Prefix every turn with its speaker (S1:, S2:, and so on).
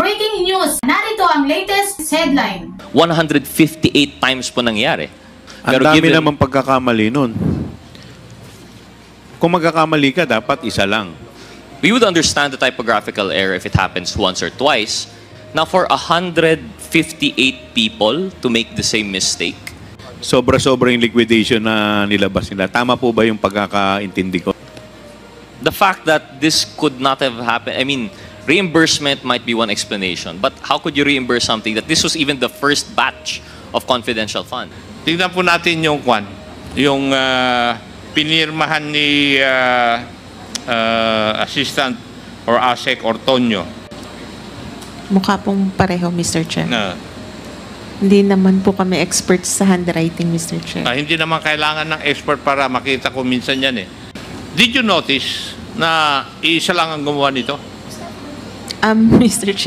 S1: breaking news. Narito ang latest headline.
S2: 158 times po nangyari.
S3: Ang dami naman pagkakamali nun. Kung magkakamali ka, dapat isa lang.
S2: We would understand the typographical error if it happens once or twice. Now, for 158 people to make the same mistake,
S3: Sobra-sobra yung liquidation na nilabas nila. Tama po ba yung pagkakaintindi ko?
S2: the fact that this could not have happened, I mean, reimbursement might be one explanation, but how could you reimburse something that this was even the first batch of confidential fund?
S4: Tingnan po natin yung yung pinirmahan ni Assistant or ASEC Ortonio.
S5: Mukha pong pareho, Mr. Chair.
S4: Na,
S5: Hindi naman po kami experts sa handwriting, Mr. Chair.
S4: hindi naman kailangan ng expert para makita ko minsan yan eh. Did you notice na isa lang ang gumawa nito?
S5: Mr. Chair,